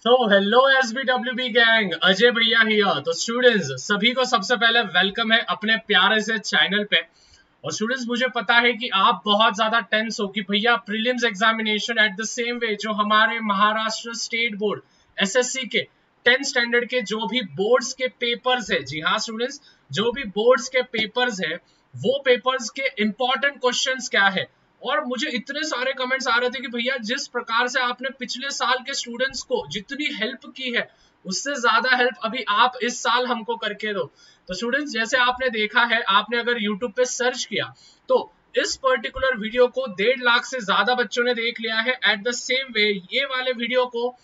तो hello SBWB gang, Ajay भैया here. तो स्टूडेंट्स सभी को सबसे पहले वेलकम है अपने प्यारे से चैनल पे। और स्टूडेंट्स मुझे पता है कि आप बहुत ज्यादा टेंस हो कि भैया prelims examination eight the same वे जो हमारे महाराष्ट्र स्टेट बोर्ड SSC के 10th स्टैंडर्ड के जो भी बोर्ड्स के पेपर्स है, जी हाँ स्टूडेंट्स, जो भी बोर्ड्स के पेपर्स है वो पेपर्स के इंपॉर्टेंट क्वेश्चंस क्या है। और मुझे इतने सारे कमेंट्स आ रहे थे कि भैया जिस प्रकार से आपने पिछले साल के स्टूडेंट्स को जितनी हेल्प की है उससे ज्यादा हेल्प अभी आप इस साल हमको करके दो। तो स्टूडेंट्स जैसे आपने देखा है, आपने अगर यूट्यूब पे सर्च किया तो इस पर्टिकुलर वीडियो को 1.5 लाख से ज्यादा बच्चों ने देख लिया है। एट द सेम वे ये वाले वीडियो को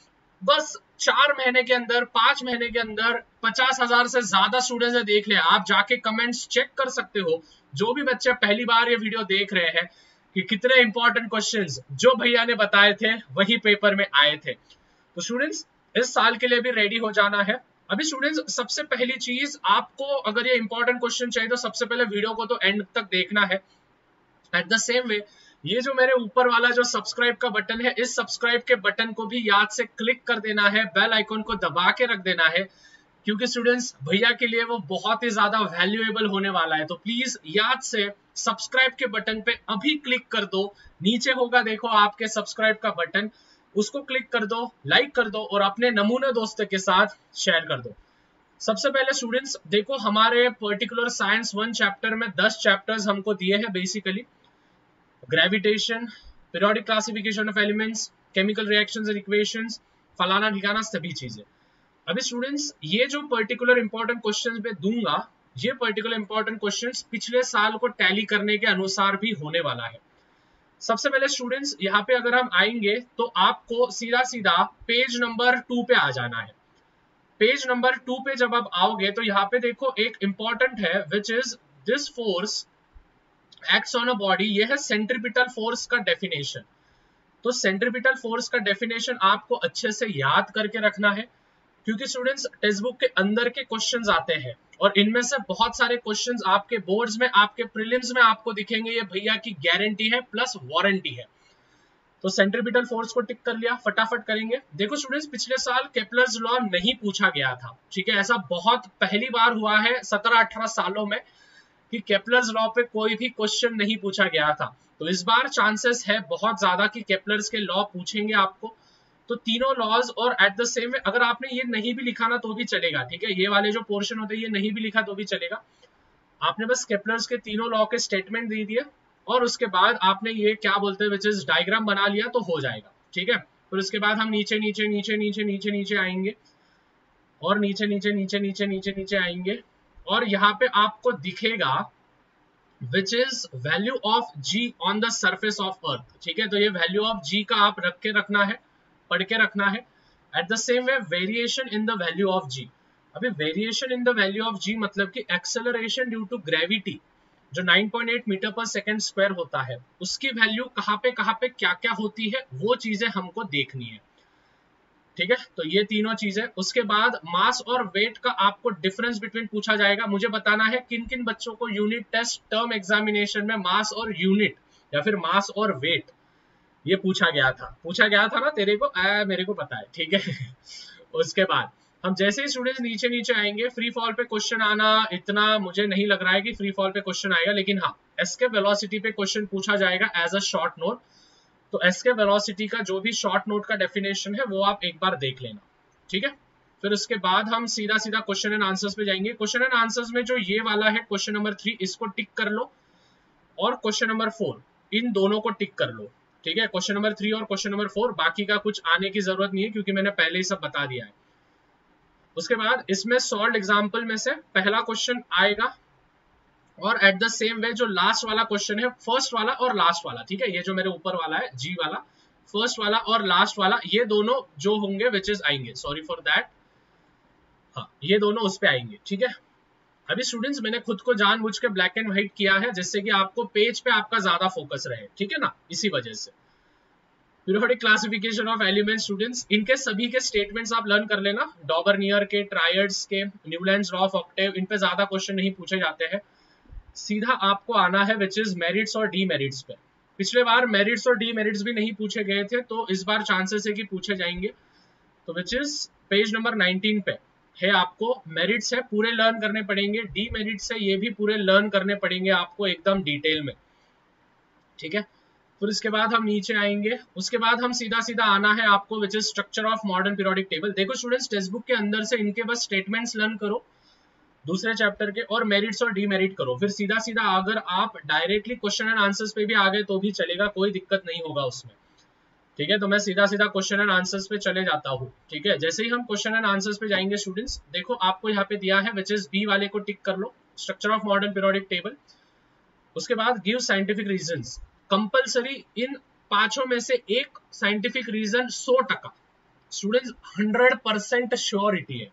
बस 4 महीने के अंदर, 5 महीने के अंदर 50,000 से ज्यादा स्टूडेंट्स ने देख लिया। आप जाके कमेंट्स चेक कर सकते हो, जो भी बच्चे पहली बार ये वीडियो देख रहे हैं, कि कितने इंपॉर्टेंट क्वेश्चंस जो भैया ने बताए थे वही पेपर में आए थे। तो स्टूडेंट्स इस साल के लिए भी रेडी हो जाना है। अभी स्टूडेंट्स सबसे पहली चीज, आपको अगर ये इंपॉर्टेंट क्वेश्चन चाहिए तो सबसे पहले वीडियो को तो एंड तक देखना है। एट द सेम वे ये जो मेरे ऊपर वाला जो सब्सक्राइब का बटन है, इस सब्सक्राइब के बटन को भी याद से क्लिक कर देना है, बेल आइकन को दबा के रख देना है, क्योंकि स्टूडेंट्स भैया के लिए वो बहुत ही ज्यादा वैल्यूएबल होने वाला है। तो प्लीज याद से सब्सक्राइब के बटन पे अभी क्लिक कर दो। नीचे होगा देखो आपके सब्सक्राइब का बटन, उसको क्लिक कर दो, लाइक कर दो और अपने नमूने दोस्तों के साथ शेयर कर दो। सबसे पहले स्टूडेंट्स देखो, हमारे पर्टिकुलर साइंस 1 चैप्टर में 10 चैप्टर्स हमको दिए हैं। Basically gravitation, periodic classification of elements, chemical reactions and equations, फलाना ठिकाना सभी चीजें। अभी स्टूडेंट्स ये जो पर्टिकुलर इंपॉर्टेंट क्वेश्चंस मैं दूंगा, ये पर्टिकुलर इंपॉर्टेंट क्वेश्चंस पिछले साल को टैली करने के अनुसार भी होने वाला है। सबसे पहले स्टूडेंट्स यहाँ पे अगर हम आएंगे तो आपको सीधा सीधा पेज नंबर 2 पे आ जाना है। पेज नंबर 2 पे जब आप आओगे तो यहाँ पे देखो एक इंपॉर्टेंट है, which is this force acts on a body. ये है सेंट्रीपिटल फोर्स का डेफिनेशन। तो सेंट्रीपिटल फोर्स का डेफिनेशन आपको अच्छे से याद करके रखना है, क्योंकि स्टूडेंट्स टेक्स्ट बुक के अंदर के क्वेश्चंस आते हैं और इनमें से बहुत सारे क्वेश्चंस आपके बोर्ड्स में, आपके प्रीलिम्स में आपको दिखेंगे। ये भैया की गारंटी है प्लस वारंटी है। तो सेंट्रीपिटल फोर्स को टिक कर लिया, फटाफट करेंगे। देखो स्टूडेंट्स पिछले साल केपलर्स लॉ नहीं पूछा गया था, ठीक है, ऐसा बहुत पहली बार हुआ है 17-18 सालों में कि केपलर्स लॉ पे कोई भी क्वेश्चन नहीं पूछा गया था। तो इस बार चांसेस है बहुत ज्यादा कि केपलर्स के लॉ पूछेंगे आपको। तो तीनों लॉज, और एट द सेम वे अगर आपने ये नहीं भी लिखा ना तो भी चलेगा, ठीक है, ये वाले जो पोर्शन होते हैं ये नहीं भी लिखा तो भी चलेगा। आपने बस केपलर्स के तीनों लॉ के स्टेटमेंट दे दिए और उसके बाद आपने ये क्या बोलते हैं विच इज डायग्राम बना लिया तो हो जाएगा, ठीक है। फिर उसके बाद हम नीचे नीचे नीचे नीचे नीचे नीचे आएंगे और नीचे नीचे नीचे नीचे नीचे नीचे आएंगे और यहाँ पे आपको दिखेगा which is value of G on the surface of earth, ठीक है। तो ये वैल्यू ऑफ जी का आप रख के रखना है, पढ़ के रखना है। At the same way variation in the value of G. अभी variation in the value of G मतलब कि एक्सेलरेशन ड्यू टू ग्रेविटी जो 9.8 मीटर पर सेकेंड स्क्वायर होता है, उसकी वैल्यू कहाँ पे क्या क्या होती है वो चीजें हमको देखनी है, ठीक है। तो ये तीनों चीजें, उसके बाद मास और वेट का आपको डिफरेंस बिटवीन पूछा जाएगा। मुझे बताना है किन किन बच्चों को यूनिट टेस्ट टर्म एग्जामिनेशन में मास और यूनिट या फिर मास और वेट ये पूछा गया था ना तेरे को, मेरे को पता है, ठीक है। उसके बाद हम जैसे ही स्टूडेंट्स नीचे नीचे आएंगे, फ्री फॉल पे क्वेश्चन आना इतना मुझे नहीं लग रहा है कि फ्री फॉल पे क्वेश्चन आएगा, लेकिन हाँ एस्केप वेलोसिटी पे क्वेश्चन पूछा जाएगा एज अ शॉर्ट नोट। तो एस्केप वेलोसिटी का जो भी शॉर्ट नोट का डेफिनेशन है वो आप एक बार देख लेना, ठीक है। फिर उसके बाद हम सीधा सीधा क्वेश्चन एंड आंसर्स पे जाएंगे। क्वेश्चन एंड आंसर्स में जो ये वाला है क्वेश्चन नंबर 3, इसको टिक कर लो और क्वेश्चन नंबर 4, इन दोनों को टिक कर लो, ठीक है। क्वेश्चन नंबर 3 और क्वेश्चन नंबर 4, बाकी का कुछ आने की जरूरत नहीं है क्योंकि मैंने पहले ही सब बता दिया है। उसके बाद इसमें सॉल्व एग्जाम्पल में से पहला क्वेश्चन आएगा और एट द सेम वे जो लास्ट वाला क्वेश्चन है, फर्स्ट वाला और लास्ट वाला, ठीक है, ये जो मेरे ऊपर वाला है जी वाला, फर्स्ट वाला और लास्ट वाला, ये दोनों जो होंगे विच इज आएंगे, सॉरी फॉर दैट, हाँ ये दोनों उस पे आएंगे, ठीक है। अभी स्टूडेंट्स मैंने खुद को जानबूझ के ब्लैक एंड व्हाइट किया है जिससे कि आपको पेज पे आपका ज्यादा फोकस रहे, ठीक है ना, इसी वजह से। Periodic classification of elements students, इनके सभी के स्टेटमेंट्स आप लर्न कर लेना, डॉबरनियर के, ट्रायड्स के, न्यूलैंड्स लॉ ऑफ ऑक्टेव, इन पे ज्यादा क्वेश्चन नहीं पूछे जाते हैं। सीधा आपको आना है विच इज मेरिट्स और डीमेरिट्स पे। पिछले बार मेरिट्स और डीमेरिट्स भी नहीं पूछे गए थे, तो इस बार चांसेस है कि पूछे जाएंगे। तो विच इज पेज नंबर 19 पे है। आपको मेरिट्स है पूरे लर्न करने पड़ेंगे, डी मेरिट्स है ये भी पूरे लर्न करने पड़ेंगे आपको एकदम डिटेल में, ठीक है। फिर इसके बाद हम नीचे आएंगे, उसके बाद हम सीधा सीधा आना है आपको which is structure of modern periodic table. देखो स्टूडेंट्स, टेक्स्ट बुक के अंदर से इनके बस स्टेटमेंट्स लर्न करो दूसरे चैप्टर के, और मेरिट्स और डीमेरिट करो। फिर सीधा सीधा अगर आप डायरेक्टली क्वेश्चन एंड आंसर्स पे भी आ गए तो भी चलेगा, कोई दिक्कत नहीं होगा उसमें, ठीक है। तो मैं सीधा सीधा क्वेश्चन एंड आंसर्स पे चले जाता हूँ, ठीक है। जैसे ही हम क्वेश्चन एंड आंसर्स पे जाएंगे स्टूडेंट्स, देखो आपको यहाँ पे दिया है विच इज बी वाले को टिक कर लो, structure of modern periodic table. उसके बाद गिव साइंटिफिक रीजंस, कंपलसरी इन पांचों में से एक साइंटिफिक रीजन 100%। स्टूडेंट्स 100% श्योरिटी है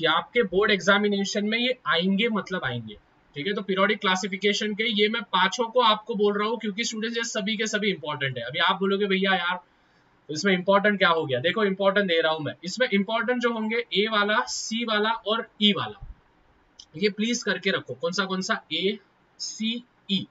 कि आपके बोर्ड एग्जामिनेशन में ये आएंगे, मतलब आएंगे, ठीक है। तो पीरियोडिक क्लासिफिकेशन के ये मैं पांचों को आपको बोल रहा हूँ क्योंकि स्टूडेंट्स ये सभी के सभी इंपॉर्टेंट है। अभी आप बोलोगे भैया यार इसमें इंपॉर्टेंट क्या हो गया, देखो इंपॉर्टेंट दे रहा हूं मैं। इसमें इंपॉर्टेंट जो होंगे ए वाला, सी वाला और ई वाला, ये प्लीज करके रखो। कौन सा ए सी ई,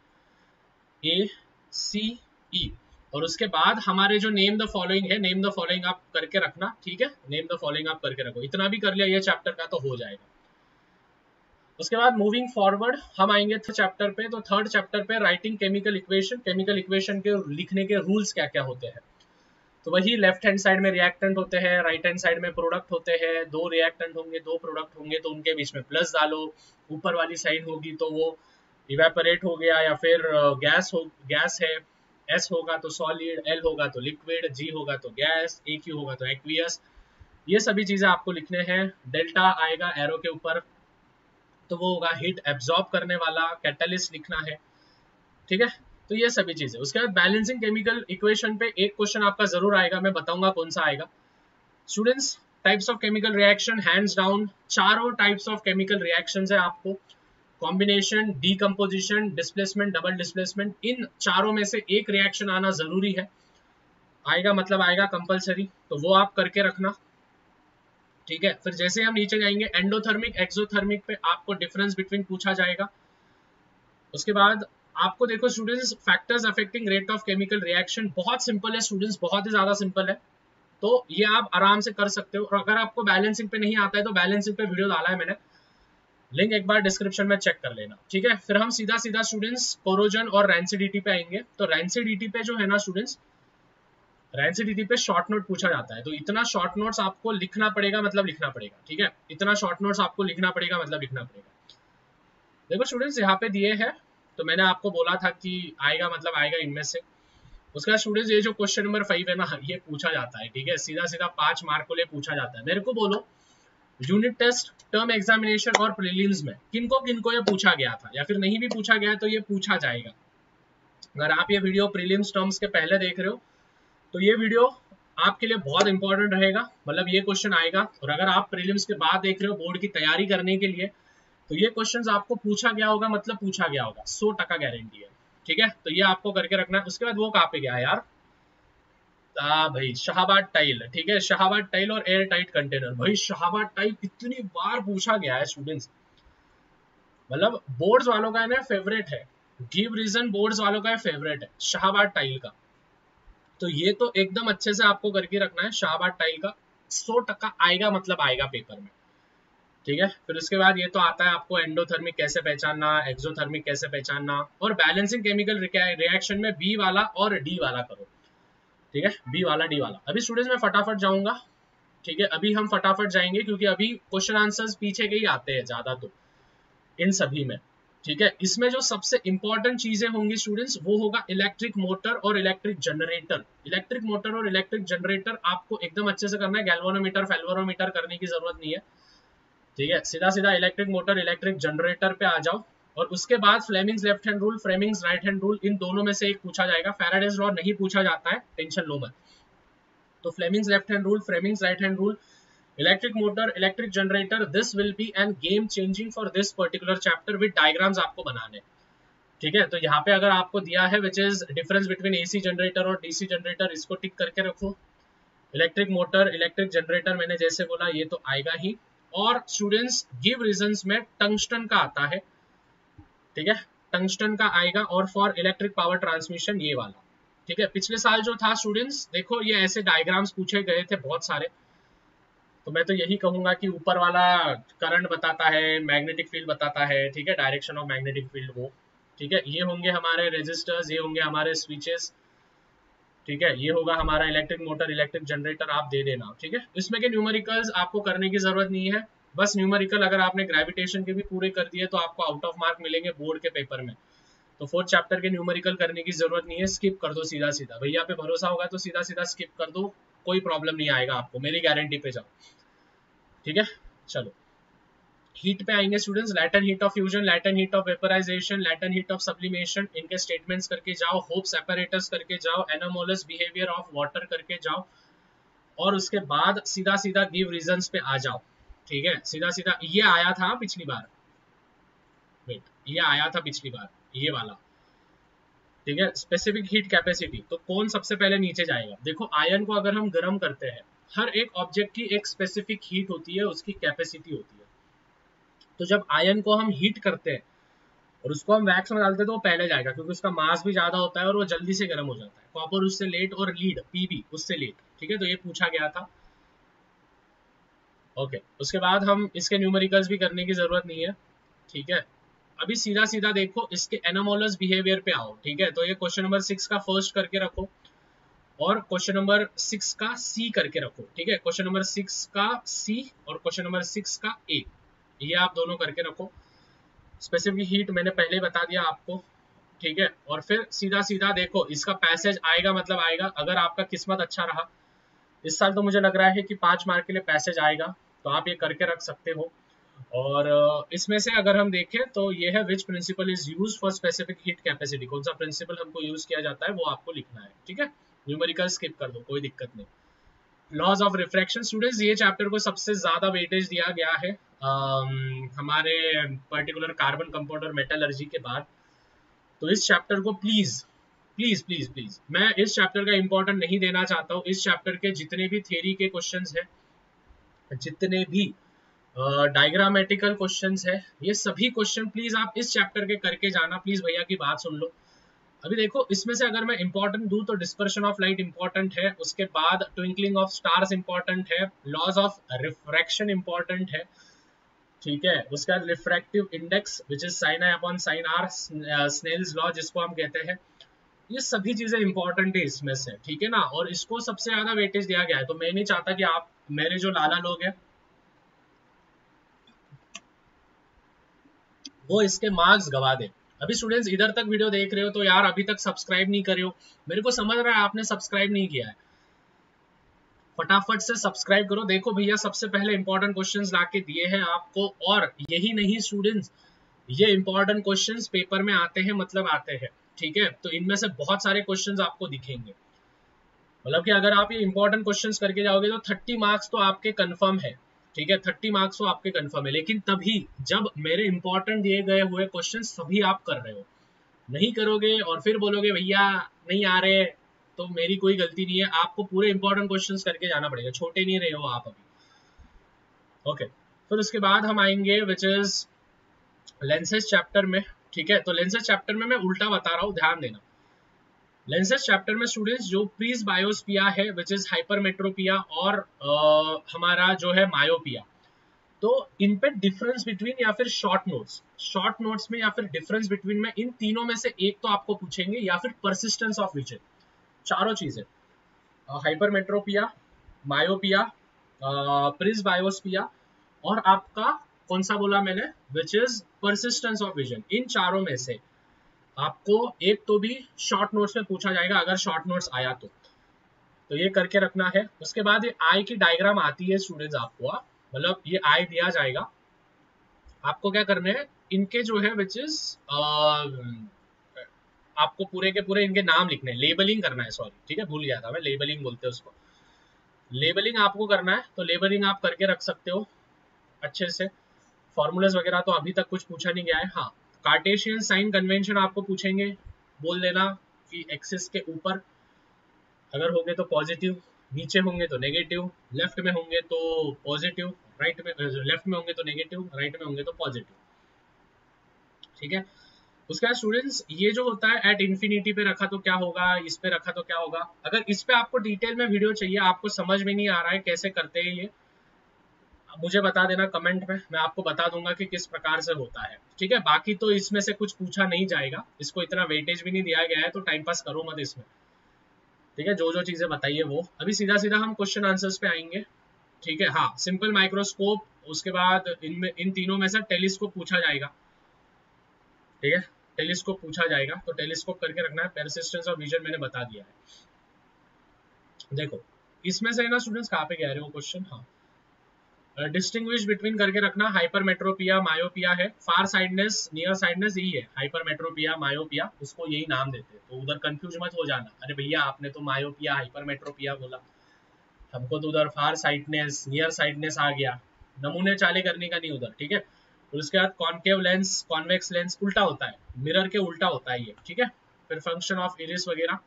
ए सी ई। और उसके बाद हमारे जो नेम द फॉलोइंग है, नेम द फॉलोइंग आप करके रखना, ठीक है। नेम द फॉलोइंग आप करके रखो, इतना भी कर लिया ये चैप्टर का तो हो जाएगा। उसके बाद मूविंग फॉरवर्ड हम आएंगे थर्ड चैप्टर पे। तो थर्ड चैप्टर पे writing chemical equation, chemical equation के लिखने के रूल्स क्या क्या होते हैं। तो वही लेफ्ट हैंड साइड में रिएक्टेंट होते हैं, राइट हैंड साइड में प्रोडक्ट होते हैं। दो रिएक्टेंट होंगे, दो प्रोडक्ट होंगे, तो उनके बीच में प्लस डालो। ऊपर वाली साइड होगी तो वो इवेपोरेट हो गया या फिर गैस है। एस होगा तो सॉलिड, एल होगा तो लिक्विड, जी होगा तो गैस, ए क्यू होगा तो एक्वियस। ये सभी चीजें आपको लिखने हैं। डेल्टा आएगा एरो के ऊपर तो वो होगा हीट एब्जॉर्ब करने वाला, कैटलिस्ट लिखना है, ठीक है। तो ये सभी चीजें। उसके बाद बैलेंसिंग केमिकल इक्वेशन पे एक क्वेश्चन आपका जरूर आएगा, मैं बताऊंगा कौन सा आएगा। Students types of chemical reaction hands down चारों टाइप्स ऑफ केमिकल रिएक्शंस है आपको, combination, decomposition, displacement, double displacement, इन चारों में से एक रिएक्शन आना जरूरी है। आएगा मतलब आएगा कंपलसरी, तो वो आप करके रखना, ठीक है। फिर जैसे हम नीचे जाएंगे एंडोथर्मिक एक्सोथर्मिक पे आपको डिफरेंस बिटवीन पूछा जाएगा। उसके बाद आपको देखो students factors affecting rate of chemical reaction, बहुत सिंपल है स्टूडेंट्स, बहुत ही ज्यादा सिंपल है, तो ये आप आराम से कर सकते हो। और अगर आपको बैलेंसिंग पे नहीं आता है तो बैलेंसिंग पे वीडियो डाला है मैंने, लिंक एक बार डिस्क्रिप्शन में चेक कर लेना, ठीक है। फिर हम सीधा सीधा स्टूडेंट्स कोरोजन और रैंसिडिटी पे आएंगे। तो रैंसिडिटी पे जो है ना स्टूडेंट्स, रैंसिडिटी पे शॉर्ट नोट पूछा जाता है, तो इतना शॉर्ट नोट्स आपको लिखना पड़ेगा, मतलब लिखना पड़ेगा, ठीक है। इतना शॉर्ट नोट्स आपको लिखना पड़ेगा, मतलब लिखना पड़ेगा। देखो स्टूडेंट्स यहाँ पे दिए हैं, तो मैंने आपको बोला था कि आएगा मतलब आएगा इनमें से। उसका स्टूडेंट्स ये जो क्वेश्चन नंबर 5 है ना, ये पूछा जाता है, ठीक है। सीधा सीधा 5 मार्क को लिए पूछा जाता है। मेरे को बोलो यूनिट टेस्ट, टर्म एग्जामिनेशन और प्रीलिम्स में किनको किनको ये पूछा गया था, या फिर नहीं भी पूछा गया तो ये पूछा जाएगा। अगर आप ये वीडियो प्रीलिम्स टर्म्स के पहले देख रहे हो तो ये वीडियो आपके लिए बहुत इंपॉर्टेंट रहेगा, मतलब ये क्वेश्चन आएगा। और अगर आप प्रीलिम्स के बाद देख रहे हो बोर्ड की तैयारी करने के लिए, तो ये क्वेश्चंस आपको पूछा गया होगा, मतलब पूछा गया होगा, 100% गारंटी है, ठीक है। तो ये आपको करके रखना है। उसके बाद वो कहाँ पे गया है यार, भाई शाहबाद टाइल, ठीक है। शाहबाद टाइल और एयर टाइट कंटेनर, भाई शाहबाद टाइल कितनी बार पूछा गया है स्टूडेंट्स, मतलब बोर्ड्स वालों का है ना फेवरेट है, गिव रीजन बोर्ड्स वालों का फेवरेट है शाहबाद टाइल का। तो ये तो एकदम अच्छे से आपको करके रखना है। शाहबाद टाइल का 100% आएगा, मतलब आएगा पेपर में, ठीक है। फिर उसके बाद ये तो आता है आपको एंडोथर्मिक कैसे पहचानना, एक्सोथर्मिक कैसे पहचानना, और बैलेंसिंग केमिकल रिएक्शन में बी वाला और डी वाला करो, ठीक है। बी वाला डी वाला। अभी स्टूडेंट्स मैं फटाफट जाऊंगा, ठीक है। अभी हम फटाफट जाएंगे क्योंकि अभी क्वेश्चन आंसर्स पीछे के ही आते हैं ज्यादा, तो इन सभी में, ठीक है। इसमें जो सबसे इंपॉर्टेंट चीजें होंगी स्टूडेंट्स वो होगा इलेक्ट्रिक मोटर और इलेक्ट्रिक जनरेटर। इलेक्ट्रिक मोटर और इलेक्ट्रिक जनरेटर आपको एकदम अच्छे से करना है, गैल्वेनोमीटर फेल्वरोमीटर करने की जरूरत नहीं है, ठीक है। सीधा सीधा इलेक्ट्रिक मोटर इलेक्ट्रिक जनरेटर पे आ जाओ। और उसके बाद Fleming's left hand rule, Fleming's right hand rule, इन दोनों में से एक पूछा जाएगा। फैराडेज लॉ नहीं पूछा जाता है, टेंशन लो मत। तो Fleming's left hand rule, Fleming's right hand rule, electric motor, electric generator, this will be an game changing for this particular chapter with diagrams आपको बनाने, ठीक है। तो यहाँ पे अगर आपको दिया है which is difference between AC generator और डीसी जनरेटर, इसको टिक करके रखो। इलेक्ट्रिक मोटर, इलेक्ट्रिक जनरेटर मैंने जैसे बोला ये तो आएगा ही। और स्टूडेंट्स गिव रीजंस में टंगस्टन का आता है, ठीक है, टंगस्टन का आएगा। और फॉर इलेक्ट्रिक पावर ट्रांसमिशन ये वाला, ठीक है। पिछले साल जो था स्टूडेंट्स देखो ये ऐसे डायग्राम्स पूछे गए थे बहुत सारे, तो मैं तो यही कहूंगा कि ऊपर वाला करंट बताता है, मैग्नेटिक फील्ड बताता है, ठीक है, डायरेक्शन ऑफ मैग्नेटिक फील्ड वो, ठीक है, ये होंगे हमारे रेजिस्टर्स, ये होंगे हमारे स्विचेस, ठीक है, ये होगा हमारा इलेक्ट्रिक मोटर, इलेक्ट्रिक जनरेटर, आप दे देना, ठीक है। इसमें के न्यूमेरिकल्स आपको करने की जरूरत नहीं है, बस न्यूमेरिकल अगर आपने ग्रेविटेशन के भी पूरे कर दिए तो आपको आउट ऑफ मार्क मिलेंगे बोर्ड के पेपर में। तो 4th चैप्टर के न्यूमेरिकल करने की जरूरत नहीं है, स्किप कर दो सीधा सीधा, भैया पे भरोसा होगा तो सीधा सीधा स्किप कर दो, कोई प्रॉब्लम नहीं आएगा आपको, मेरी गारंटी पे जाओ, ठीक है। चलो हीट पे आएंगे students, latent heat of fusion, latent heat of vaporization, latent heat of sublimation, इनके स्टेटमेंट्स करके जाओ, होप्स एपरेटस करके जाओ, एनोमोलस बिहेवियर ऑफ वाटर करके जाओ, और उसके बाद सीधा सीधा गिव रीजंस पे आ जाओ, ठीक है। सीधा सीधा ये आया था पिछली बार, वेट, ये आया था पिछली बार, ये वाला, ठीक है, स्पेसिफिक हीट कैपेसिटी। तो कौन सबसे पहले नीचे जाएगा? देखो आयन को अगर हम गर्म करते हैं, हर एक ऑब्जेक्ट की एक स्पेसिफिक हीट होती है, उसकी कैपेसिटी होती है। तो जब आयन को हम हीट करते हैं और उसको हम वैक्स में डालते हैं तो वो पहले जाएगा, क्योंकि उसका मास भी ज्यादा होता है और वो जल्दी से गर्म हो जाता है। कॉपर उससे लेट और लीड पीबी उससे लेट, ठीक है। तो ये पूछा गया था, ओके। उसके बाद हम इसके न्यूमेरिकल्स भी करने की जरूरत नहीं है, ठीक है। अभी सीधा सीधा देखो इसके एनामोलस बिहेवियर पे आओ, ठीक है। तो ये क्वेश्चन नंबर 6 का फर्स्ट करके रखो और क्वेश्चन नंबर 6 का सी करके रखो, ठीक है। क्वेश्चन नंबर 6 का सी और क्वेश्चन नंबर 6 का ए, ये आप दोनों करके रखो। स्पेसिफिक हीट मैंने पहले बता दिया आपको, ठीक है। और फिर सीधा सीधा देखो इसका पैसेज आएगा, मतलब आएगा, अगर आपका किस्मत अच्छा रहा इस साल तो मुझे लग रहा है कि 5 मार्क के लिए पैसेज आएगा, तो आप ये करके रख सकते हो। और इसमें से अगर हम देखें तो ये है which principle is use for specific heat capacity, कौन सा प्रिंसिपल हमको यूज किया जाता है वो आपको लिखना है, ठीक है। न्यूमेरिकल स्किप कर दो, कोई दिक्कत नहीं। लॉज ऑफ रिफ्रैक्शन स्टूडेंट्स, ये चैप्टर को सबसे ज्यादा वेटेज दिया गया है हमारे पर्टिकुलर कार्बन कंपाउंड और मेटलर्जी के बाद। तो इस चैप्टर को प्लीज प्लीज प्लीज प्लीज, मैं इस चैप्टर का इंपॉर्टेंट नहीं देना चाहता हूँ। इस चैप्टर के जितने भी थ्योरी के क्वेश्चंस हैं, जितने भी डायग्रामेटिकल क्वेश्चंस है, ये सभी क्वेश्चन प्लीज आप इस चैप्टर के करके जाना, प्लीज भैया की बात सुन लो। अभी देखो इसमें से अगर मैं इंपॉर्टेंट दूं तो डिस्पर्शन ऑफ लाइट इंपॉर्टेंट है, उसके बाद ट्विंकलिंग ऑफ स्टार्स इंपॉर्टेंट है, लॉज ऑफ रिफ्रैक्शन इंपॉर्टेंट है, ठीक है। उसके बाद refractive index which is sin i upon sin r, Snell's law जिसको हम कहते हैं, ये सभी चीजें इंपॉर्टेंट है इसमें से, ठीक है ना। और इसको सबसे ज्यादा वेटेज दिया गया है, तो मैं नहीं चाहता कि आप मेरे जो लाला लोग हैं वो इसके मार्क्स गवा दे। अभी स्टूडेंट्स इधर तक वीडियो देख रहे हो तो यार अभी तक सब्सक्राइब नहीं करे हो, मेरे को समझ रहा है आपने सब्सक्राइब नहीं किया है, फटाफट से सब्सक्राइब करो। देखो भैया सबसे पहले इंपॉर्टेंट क्वेश्चंस लाके दिए हैं आपको, और यही नहीं स्टूडेंट्स, ये इंपॉर्टेंट क्वेश्चंस पेपर में आते हैं, मतलब आते हैं, ठीक है। तो इनमें से बहुत सारे क्वेश्चंस आपको दिखेंगे, मतलब कि अगर आप ये इंपॉर्टेंट क्वेश्चंस करके जाओगे तो 30 मार्क्स तो आपके कंफर्म है, ठीक है। 30 मार्क्स तो आपके कंफर्म है, लेकिन तभी जब मेरे इंपॉर्टेंट दिए गए हुए क्वेश्चन सभी आप कर रहे हो। नहीं करोगे और फिर बोलोगे भैया नहीं आ रहे, तो मेरी कोई गलती नहीं है, आपको पूरे इंपॉर्टेंट क्वेश्चंस करके जाना पड़ेगा, छोटे नहीं रहे हो आप अभी, ओके। फिर उसके बाद हम आएंगे विच इज लेंसेज चैप्टर में, ठीक है। तो लेंसेज चैप्टर में मैं उल्टा बता रहा हूँ, ध्यान देना। लेंसेज चैप्टर में स्टूडेंट्स जो प्रीज बायोस्पिया है विच इज हाइपरमेट्रोपिया और हमारा जो है मायोपिया, तो इन पे डिफरेंस बिटवीन या फिर शॉर्ट नोट्स में या फिर डिफरेंस बिटवीन में, इन तीनों में से एक तो आपको पूछेंगे, या फिर परसिस्टेंस ऑफ विजन, चारों चीजें, हाइपरमेट्रोपिया, मायोपिया, प्रिज बायोस्पिया और आपका कौन सा बोला मैंने, which is persistence of vision, इन चारों में से आपको एक तो भी शॉर्ट नोट्स में पूछा जाएगा, अगर शॉर्ट नोट्स आया तो ये करके रखना है। उसके बाद ये आई की डायग्राम आती है स्टूडेंट्स आपको, मतलब ये आई दिया जाएगा, आपको क्या करना है, इनके जो है विच इज आपको पूरे के पूरे इनके नाम लिखने हैं, लेबलिंग करना है, सॉरी ठीक है भूल गया था मैं, लेबलिंग बोलते हैं उसको, लेबलिंग आपको करना है। तो लेबलिंग आप करके रख सकते हो अच्छे से। फॉर्मूलाज वगैरह तो अभी तक कुछ पूछा नहीं गया है, हाँ कार्टेशियन साइन कन्वेंशन आपको पूछेंगे, बोल देना कि एक्सिस के ऊपर अगर होंगे तो पॉजिटिव, नीचे होंगे तो नेगेटिव, लेफ्ट में होंगे तो पॉजिटिव, राइट में, लेफ्ट में होंगे तो नेगेटिव, राइट में होंगे तो पॉजिटिव, ठीक है। उसके बाद स्टूडेंट्स ये जो होता है एट इन्फिनिटी पे रखा तो क्या होगा, इस पे रखा तो क्या होगा। अगर इस पे आपको डिटेल में वीडियो चाहिए, आपको समझ में नहीं आ रहा है कैसे करते हैं ये, मुझे बता देना कमेंट में, मैं आपको बता दूंगा कि किस प्रकार से होता है, ठीक है। बाकी तो इसमें से कुछ पूछा नहीं जाएगा, इसको इतना वेटेज भी नहीं दिया गया है, तो टाइम पास करो मत इसमें, ठीक है। जो जो चीजें बताइए वो, अभी सीधा सीधा हम क्वेश्चन आंसर्स पे आएंगे, ठीक है। हाँ, सिंपल माइक्रोस्कोप, उसके बाद इनमें इन तीनों में से टेलीस्कोप पूछा जाएगा, ठीक है। टेलीस्कोप पूछा जाएगा, तो टेलीस्कोप करके रखना है। पेरसिस्टेंस और विजन मैंने बता दिया है। देखो इसमें से ना स्टूडेंट्स कहाँ पे कह रहे हो क्वेश्चन, हाँ डिस्टिंग्विश बिटवीन करके रखना, हाइपरमेट्रोपिया मायोपिया है, फार साइडनेस नियर साइडनेस यही है, हाइपरमेट्रोपिया मायोपिया, उसको यही नाम देते हैं, तो उधर कंफ्यूज मत हो जाना, अरे भैया आपने तो मायोपिया हाइपरमेट्रोपिया बोला, हमको तो उधर फार साइडनेस नियर साइडनेस आ गया, नमूने चाले करने का नहीं उधर, ठीक है। फिर उसके बाद कॉनकेव लेंस कॉन्वेक्स लेंस उल्टा होता है, मिरर के उल्टा होता है ये, ठीक है। फिर फंक्शन ऑफ इरिस वगैरह,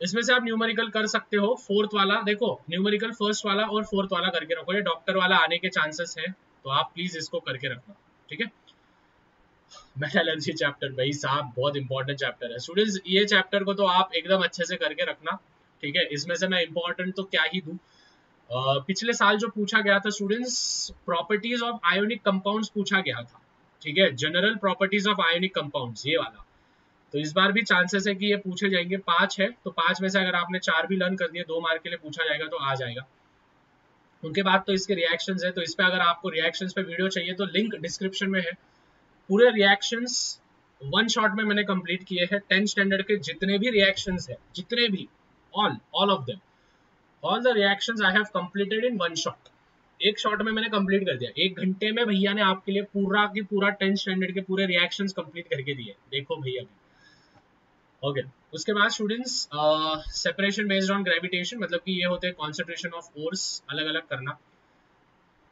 इसमें से आप न्यूमेरिकल कर सकते हो। फोर्थ वाला देखो, न्यूमेरिकल फर्स्ट वाला और फोर्थ वाला करके रखो, ये डॉक्टर वाला आने के चांसेस है, तो आप प्लीज इसको करके रखना, ठीक है। मेटलर्जी चैप्टर भाई साहब बहुत इंपॉर्टेंट चैप्टर है स्टूडेंट्स, ये चैप्टर को तो आप एकदम अच्छे से करके रखना, ठीक है। इसमें से मैं इंपॉर्टेंट तो क्या ही दूं, पिछले साल जो पूछा गया था students, properties of ionic compounds पूछा गया था, ठीक है, general properties of ionic compounds ये वाला, तो इस बार भी चांसेस है कि ये पूछे जाएंगे। 5 है, तो 5 में से अगर आपने 4 भी लर्न कर दिए, 2 मार्क के लिए पूछा जाएगा तो आ जाएगा। उनके बाद तो इसके रिएक्शंस है, तो इस पे अगर आपको रिएक्शंस पे वीडियो चाहिए तो लिंक डिस्क्रिप्शन में है। पूरे रिएक्शंस वन शॉट में मैंने कंप्लीट किए हैं, 10 स्टैंडर्ड के जितने भी रिएक्शंस है, जितने भी, all of them, all the reactions I have completed in one shot, एक शॉट में मैंने कंप्लीट कर दिया, 1 घंटे में भैया ने आपके लिए पूरा की पूरा 10 स्टैंडर्ड के पूरे रिएक्शंस कंप्लीट करके दिए, देखो भैया। ओके उसके बाद students separation based on gravitation, मतलब कि ये होते हैं कॉन्सेंट्रेशन ऑफ फोर्स अलग अलग करना,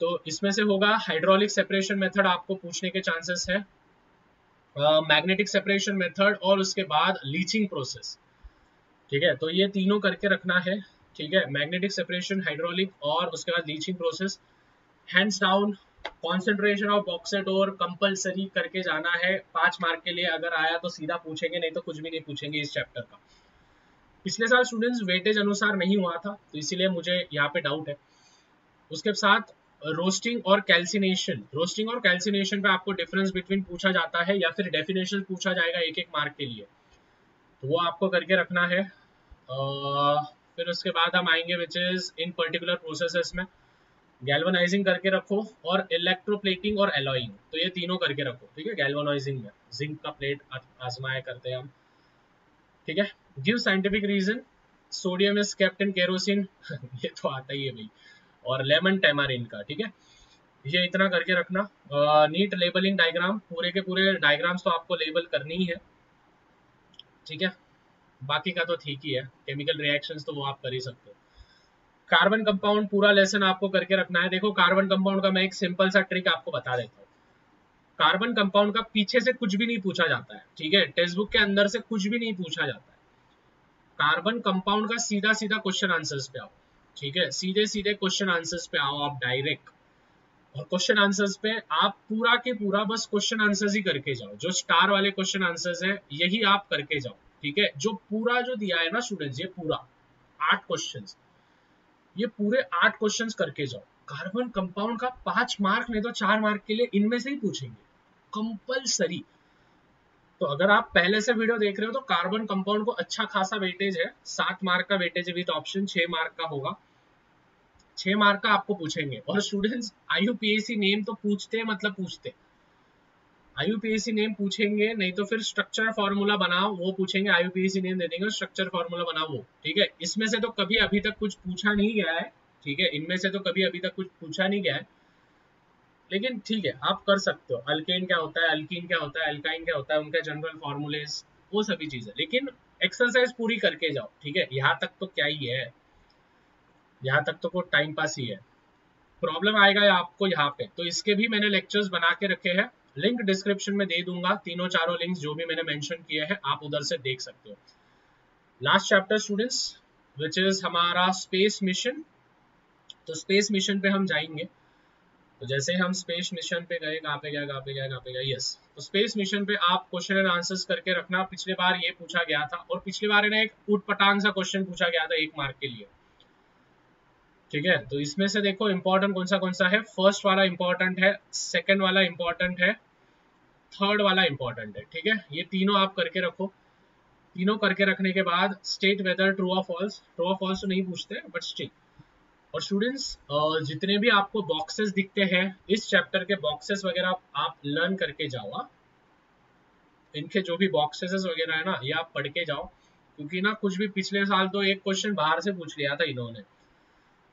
तो इसमें से होगा हाइड्रोलिक सेपरेशन मेथड आपको पूछने के चांसेस है, मैग्नेटिक सेपरेशन मेथड और उसके बाद लीचिंग प्रोसेस, ठीक है। तो ये तीनों करके रखना है, ठीक है, मैग्नेटिक सेपरेशन, हाइड्रोलिक और उसके बाद leaching process. Hands down concentration of bauxite और कंपलसरी करके जाना है, 5 मार्क के लिए, अगर आया तो सीधा पूछेंगे, नहीं तो कुछ भी नहीं पूछेंगे इस चैप्टर का। पिछले साल स्टूडेंट्स वेटेज अनुसार नहीं हुआ था, तो इसीलिए मुझे यहाँ पे डाउट है। उसके साथ रोस्टिंग और कैल्सिनेशन, रोस्टिंग और कैल्सिनेशन पे आपको डिफरेंस बिटवीन पूछा जाता है या फिर डेफिनेशन पूछा जाएगा 1-1 मार्क के लिए, तो वो आपको करके रखना है। फिर उसके बाद हम आएंगे which is in particular processes में, गैल्वेनाइजिंग करके रखो और इलेक्ट्रोप्लेटिंग और एलॉइंग, तो ये तीनों करके रखो, ठीक है। गैल्वेनाइजिंग में जिंक का प्लेट आजमाया करते हैं हम, ठीक है। Give scientific reason, sodium is kept in kerosene ये तो आता ही है भाई, और लेमन टैमारिन का, ठीक है। ये इतना करके रखना। नीट लेबलिंग डायग्राम, पूरे के पूरे डायग्राम्स तो आपको लेबल करनी ही है, ठीक है। बाकी का तो ठीक ही है, केमिकल रिएक्शंस तो वो आप कर ही सकते हो। कार्बन कंपाउंड पूरा लेसन आपको करके रखना है। देखो कार्बन कंपाउंड का मैं एक सिंपल सा ट्रिक आपको बता देता हूँ, कार्बन कंपाउंड का पीछे से कुछ भी नहीं पूछा जाता है, ठीक है, टेक्स्ट बुक के अंदर से कुछ भी नहीं पूछा जाता है, कार्बन कंपाउंड का सीधा सीधा क्वेश्चन आंसर्स पे आओ, ठीक है, सीधे सीधे क्वेश्चन आंसर्स पे आओ आप डायरेक्ट, और क्वेश्चन आंसर्स पे आप पूरा के पूरा बस क्वेश्चन आंसर्स ही करके जाओ, जो स्टार वाले क्वेश्चन आंसर्स है यही आप करके जाओ, ठीक है। जो पूरा जो दिया है ना स्टूडेंट्स, ये पूरा 8 क्वेश्चंस, ये पूरे 8 क्वेश्चंस करके जाओ। कार्बन कंपाउंड का 5 मार्क नहीं तो 4 मार्क के लिए इनमें से ही पूछेंगे कंपलसरी। तो अगर आप पहले से वीडियो देख रहे हो तो कार्बन कंपाउंड को अच्छा खासा वेटेज है, 7 मार्क का वेटेज है विद ऑप्शन, 6 मार्क का होगा, 6 मार्क का आपको पूछेंगे। और स्टूडेंट्स आईयूपीएसी नेम तो पूछते मतलब पूछते, आईयूपीएसी नेम पूछेंगे, नहीं तो फिर स्ट्रक्चर फॉर्मूला बनाओ वो पूछेंगे, आईयूपीएसी नेम दे देंगे, स्ट्रक्चर फॉर्मूला बनाओ वो, ठीक है। इसमें से तो कभी अभी तक कुछ पूछा नहीं गया है, ठीक है, इनमें से तो कभी अभी तक कुछ पूछा नहीं गया है, लेकिन ठीक है आप कर सकते हो। अल्केन क्या होता है, अल्कीन क्या होता है, अल्काइन क्या होता है, उनके जनरल फॉर्मूलेस, वो सभी चीजें, लेकिन एक्सरसाइज पूरी करके जाओ, ठीक है। यहाँ तक तो क्या ही है, यहाँ तक तो कोई टाइम पास ही है। प्रॉब्लम आएगा आपको यहाँ पे, तो इसके भी मैंने लेक्चर्स बना के रखे हैं, लिंक डिस्क्रिप्शन में दे दूंगा, तीनों चारों लिंक्स जो भी मैंने मेंशन किए हैं आप उधर से देख सकते हो। Last chapter students which is हमारा स्पेस मिशन, तो स्पेस मिशन पे हम जाएंगे। तो जैसे हम स्पेस मिशन पे गए, कहाँ पे गया, कहाँ पे गया, कहाँ पे गया, यस, तो स्पेस मिशन पे आप क्वेश्चन एंड आंसर्स करके रखना। पिछले बार ये पूछा गया था, और पिछली बार इन्हें एक उटपटांग सा क्वेश्चन पूछा गया था 1 मार्क के लिए, ठीक है, तो इसमें से देखो इंपॉर्टेंट कौन सा है। फर्स्ट वाला इंपॉर्टेंट है, सेकंड वाला इंपॉर्टेंट है, थर्ड वाला इंपॉर्टेंट है। ठीक है, ये तीनों आप करके रखो। तीनों करके रखने के बाद स्टेट वेदर ट्रू और फॉल्स, ट्रू और फॉल्स तो नहीं पूछते बट स्टेट। और स्टूडेंट्स जितने भी आपको बॉक्सेस दिखते हैं इस चैप्टर के बॉक्सेस वगैरह आप लर्न करके जाओ। इनके जो भी बॉक्सेस वगैरह है ना ये आप पढ़ के जाओ, क्योंकि ना कुछ भी पिछले साल तो एक क्वेश्चन बाहर से पूछ लिया था इन्होंने।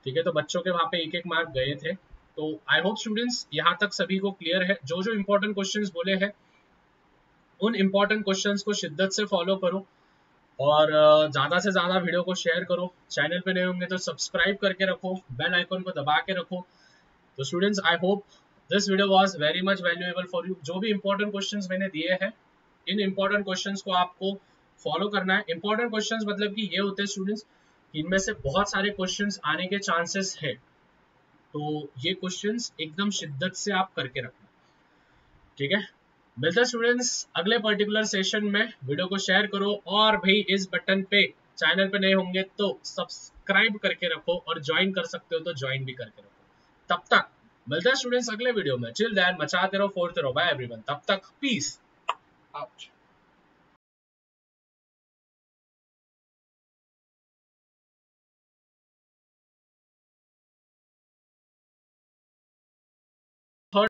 ठीक है, तो बच्चों के वहां पे एक मार्क गए थे। तो आई होप स्टूडेंट्स यहाँ तक सभी को क्लियर है। जो जो इंपॉर्टेंट क्वेश्चंस बोले हैं उन इंपॉर्टेंट क्वेश्चंस को शिद्दत से फॉलो करो और ज्यादा से ज्यादा वीडियो को शेयर करो। चैनल पे नए होंगे तो सब्सक्राइब करके रखो, बेल आइकन को दबा के रखो। तो students I hope this video was very much valuable for you. जो भी इंपॉर्टेंट क्वेश्चंस मैंने दिए हैं इन इंपॉर्टेंट क्वेश्चंस को आपको फॉलो करना है। इंपॉर्टेंट क्वेश्चंस मतलब कि ये होते हैं स्टूडेंट्स, इनमें से बहुत सारे क्वेश्चंस आने के चांसेस है, तो ये क्वेश्चंस एकदम शिद्दत से आप करके रखना। ठीक है, मिलते हैं स्टूडेंट्स अगले पर्टिकुलर सेशन में। वीडियो को शेयर करो और भाई इस बटन पे चैनल पे नए होंगे तो सब्सक्राइब करके रखो और ज्वाइन कर सकते हो तो ज्वाइन भी करके रखो। तब तक मिलते हैं स्टूडेंट्स अगले वीडियो में। टिल देन मचाते रहो, फोड़ते रहो। बाय एवरीवन, तब तक पीस आउट।